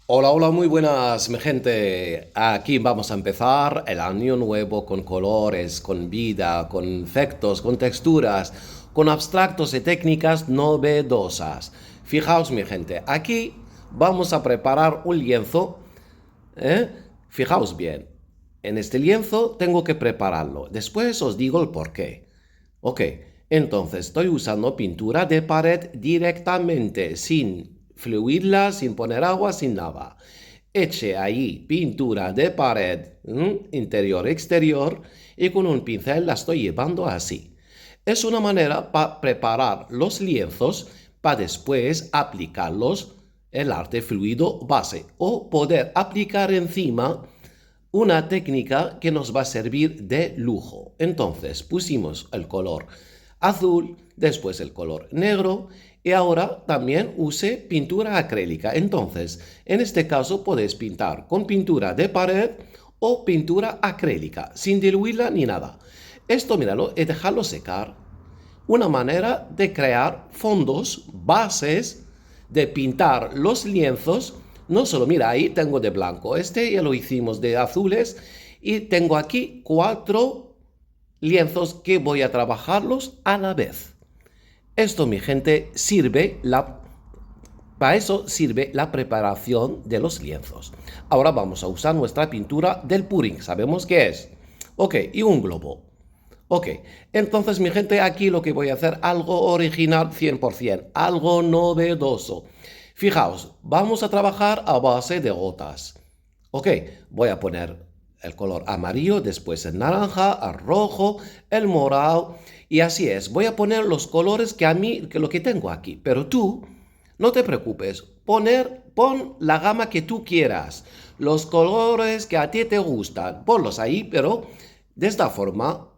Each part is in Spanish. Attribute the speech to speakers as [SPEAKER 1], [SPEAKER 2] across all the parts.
[SPEAKER 1] Hola, hola, muy buenas, mi gente. Aquí vamos a empezar el año nuevo con colores, con vida, con efectos, con texturas, con abstractos y técnicas novedosas. Fijaos, mi gente, aquí vamos a preparar un lienzo. ¿eh? Fijaos bien, en este lienzo tengo que prepararlo. Después os digo el porqué. Ok, entonces estoy usando pintura de pared directamente, sin fluirla, sin poner agua, sin nada. Eche ahí pintura de pared, interior-exterior, y con un pincel la estoy llevando así. Es una manera para preparar los lienzos para después aplicarlos el arte fluido base o poder aplicar encima una técnica que nos va a servir de lujo. Entonces pusimos el color azul, después el color negro y ahora también use pintura acrílica. Entonces, en este caso podéis pintar con pintura de pared o pintura acrílica, sin diluirla ni nada. Esto, míralo, y dejarlo secar. Una manera de crear fondos, bases, de pintar los lienzos. No solo, mira, ahí tengo de blanco, este ya lo hicimos de azules y tengo aquí 4 lienzos que voy a trabajarlos a la vez. Esto, mi gente, para eso sirve la preparación de los lienzos. Ahora vamos a usar nuestra pintura del pudding, ¿sabemos qué es? Ok, y un globo. Ok, entonces mi gente, aquí lo que voy a hacer, algo original 100%, algo novedoso. Fijaos, vamos a trabajar a base de gotas. Ok, voy a poner el color amarillo, después el naranja, el rojo, el morado, y así es. Voy a poner los colores que lo que tengo aquí, pero tú no te preocupes, pon la gama que tú quieras, los colores que a ti te gustan, ponlos ahí, pero de esta forma,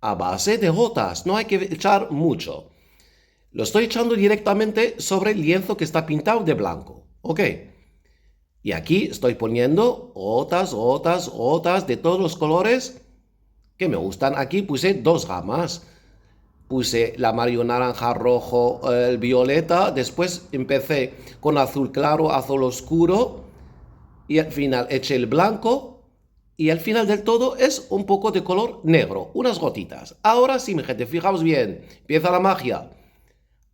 [SPEAKER 1] a base de gotas, no hay que echar mucho. Lo estoy echando directamente sobre el lienzo que está pintado de blanco, ¿ok? Y aquí estoy poniendo gotas de todos los colores que me gustan. Aquí puse 2 gamas. Puse el amarillo, naranja, rojo, el violeta. Después empecé con azul claro, azul oscuro. Y al final eché el blanco. Y al final del todo es un poco de color negro, unas gotitas. Ahora sí, mi gente, fijaos bien. Empieza la magia.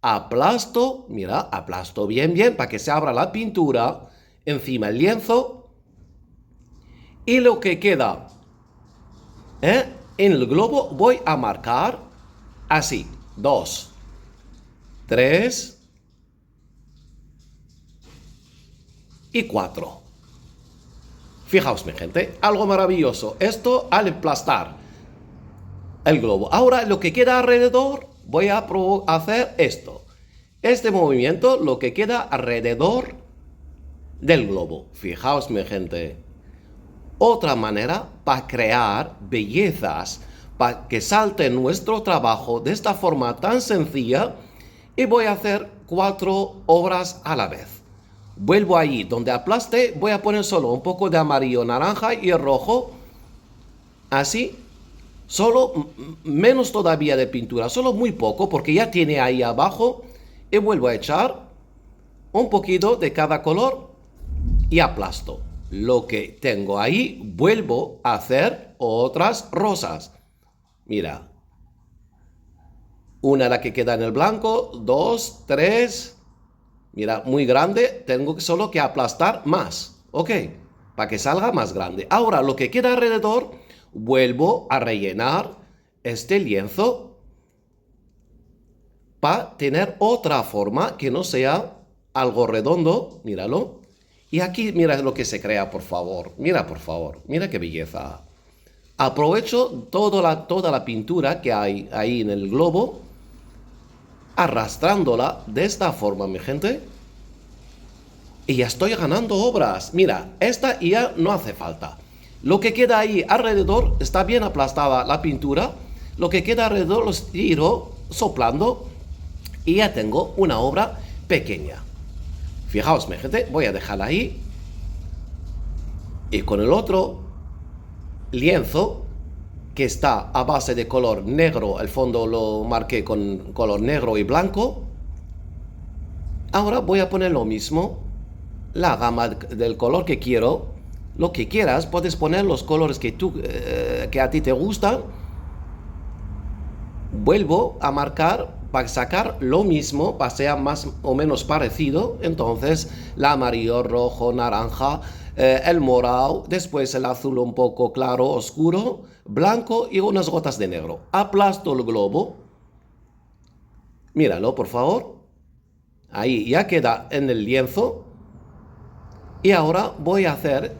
[SPEAKER 1] Aplasto, mira, aplasto bien, para que se abra la pintura. Encima el lienzo. Y lo que queda en el globo voy a marcar así, 2, 3 y 4. Fijaos, mi gente, algo maravilloso. Esto al aplastar el globo. Ahora lo que queda alrededor, voy a hacer esto. Este movimiento, lo que queda alrededor del globo. Fijaos, mi gente. Otra manera para crear bellezas, para que salte nuestro trabajo de esta forma tan sencilla. Y voy a hacer 4 obras a la vez. Vuelvo allí donde aplaste, voy a poner solo un poco de amarillo, naranja y rojo. Así, solo menos todavía de pintura, solo muy poco, porque ya tiene ahí abajo. Y vuelvo a echar un poquito de cada color y aplasto. Lo que tengo ahí, vuelvo a hacer otras rosas. Mira, una la que queda en el blanco, 2, 3. Mira, muy grande, tengo solo que aplastar más, ¿ok? Para que salga más grande. Ahora, lo que queda alrededor, vuelvo a rellenar este lienzo para tener otra forma que no sea algo redondo, míralo. Y aquí mira lo que se crea, por favor. Mira, por favor, mira qué belleza. Aprovecho toda la pintura que hay ahí en el globo, arrastrándola de esta forma, mi gente. Y ya estoy ganando obras. Mira, esta ya no hace falta. Lo que queda ahí alrededor, está bien aplastada la pintura. Lo que queda alrededor lo tiro soplando y ya tengo una obra pequeña. Fijaos, mi gente, voy a dejarla ahí. Y con el otro lienzo, que está a base de color negro, el fondo lo marqué con color negro y blanco. Ahora voy a poner lo mismo, la gama del color que quiero. Lo que quieras, puedes poner los colores que a ti te gustan. Vuelvo a marcar para sacar lo mismo, para que sea más o menos parecido. Entonces, el amarillo, rojo, naranja, el morado, después el azul un poco claro, oscuro, blanco y unas gotas de negro. Aplasto el globo. Míralo, por favor. Ahí ya queda en el lienzo. Y ahora voy a hacer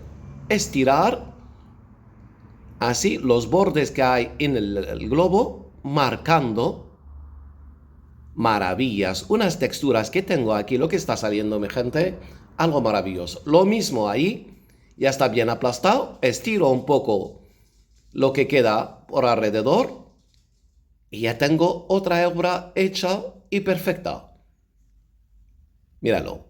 [SPEAKER 1] estirar así los bordes que hay en el globo, marcando maravillas, unas texturas que tengo aquí, lo que está saliendo, mi gente, algo maravilloso. Lo mismo ahí, ya está bien aplastado, estiro un poco lo que queda por alrededor y ya tengo otra obra hecha y perfecta. Míralo.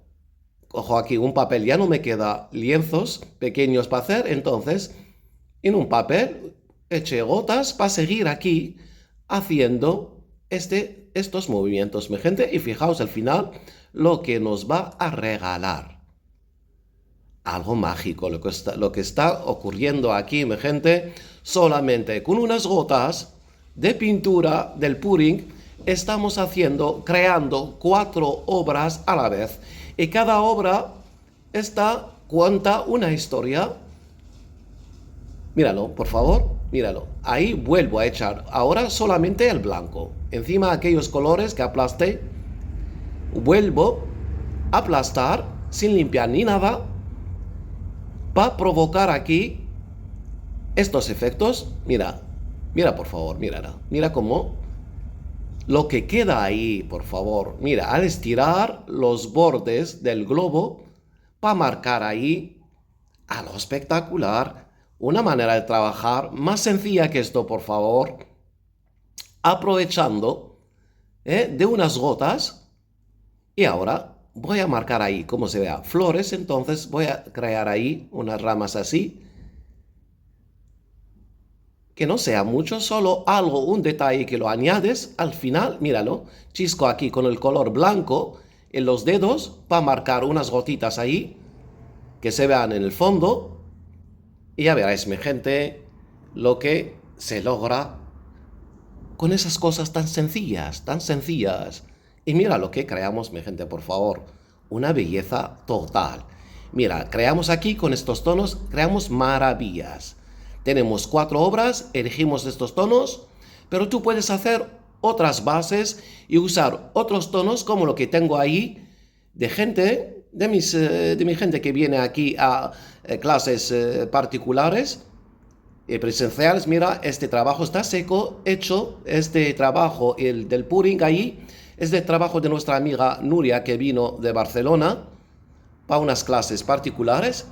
[SPEAKER 1] Cojo aquí un papel, ya no me queda lienzos pequeños para hacer, entonces en un papel eché gotas para seguir aquí haciendo estos movimientos, mi gente, y fijaos al final lo que nos va a regalar. Algo mágico lo que está ocurriendo aquí, mi gente. Solamente con unas gotas de pintura del pudding estamos creando 4 obras a la vez. Y cada obra cuenta una historia. Míralo, por favor, míralo. Ahí vuelvo a echar ahora solamente el blanco. Encima de aquellos colores que aplasté, vuelvo a aplastar sin limpiar ni nada para provocar aquí estos efectos. Mira, mira por favor, mira cómo lo que queda ahí, por favor. Mira, al estirar los bordes del globo para marcar ahí algo espectacular. Una manera de trabajar más sencilla que esto, por favor. Aprovechando de unas gotas. Y ahora voy a marcar ahí, como se vea, flores. Entonces voy a crear ahí unas ramas así. Que no sea mucho, solo algo, un detalle que lo añades al final. Míralo, chisco aquí con el color blanco en los dedos para marcar unas gotitas ahí que se vean en el fondo. Y ya veréis, mi gente, lo que se logra con esas cosas tan sencillas, tan sencillas. Y mira lo que creamos, mi gente, por favor. Una belleza total. Mira, creamos aquí con estos tonos, creamos maravillas. Tenemos 4 obras, elegimos estos tonos, pero tú puedes hacer otras bases y usar otros tonos como lo que tengo ahí de gente, de mi gente que viene aquí a clases particulares y presenciales. Mira, este trabajo está seco, hecho, este trabajo, el del pudding ahí, es de trabajo de nuestra amiga Nuria que vino de Barcelona para unas clases particulares.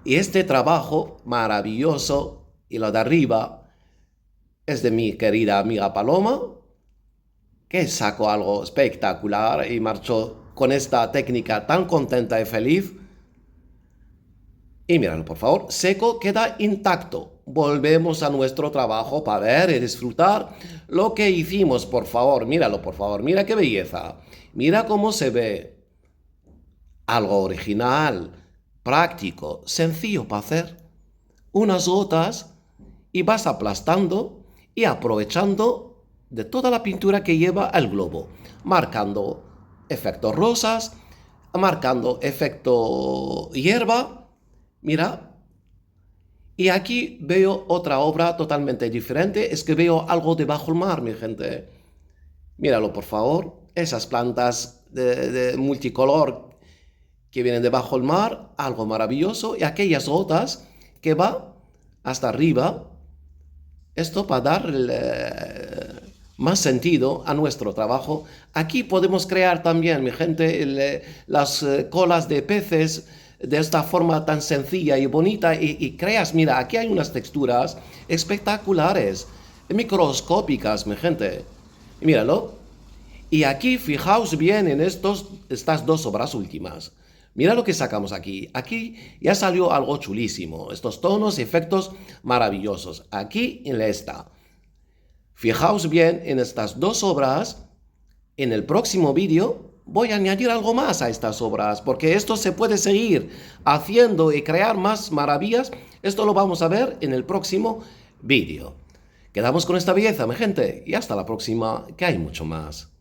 [SPEAKER 1] Y este trabajo maravilloso, y lo de arriba, es de mi querida amiga Paloma, que sacó algo espectacular y marchó con esta técnica tan contenta y feliz. Y míralo, por favor, seco, queda intacto. Volvemos a nuestro trabajo para ver y disfrutar lo que hicimos, por favor. Míralo, por favor, mira qué belleza. Mira cómo se ve. Algo original, práctico, sencillo para hacer. Unas gotas y vas aplastando y aprovechando de toda la pintura que lleva el globo, marcando efectos rosas, marcando efecto hierba. Mira, y aquí veo otra obra totalmente diferente, es que veo algo debajo del mar, mi gente. Míralo, por favor, esas plantas de multicolor que vienen debajo del mar, algo maravilloso, y aquellas gotas que va hasta arriba. Esto para dar más sentido a nuestro trabajo. Aquí podemos crear también, mi gente, las colas de peces de esta forma tan sencilla y bonita y creas, mira, aquí hay unas texturas espectaculares, microscópicas, mi gente. Y míralo. Y aquí fijaos bien en estas 2 obras últimas. Mira lo que sacamos aquí. Aquí ya salió algo chulísimo. Estos tonos y efectos maravillosos. Aquí en esta. Fijaos bien en estas dos obras. En el próximo vídeo voy a añadir algo más a estas obras, porque esto se puede seguir haciendo y crear más maravillas. Esto lo vamos a ver en el próximo vídeo. Quedamos con esta belleza, mi gente, y hasta la próxima, que hay mucho más.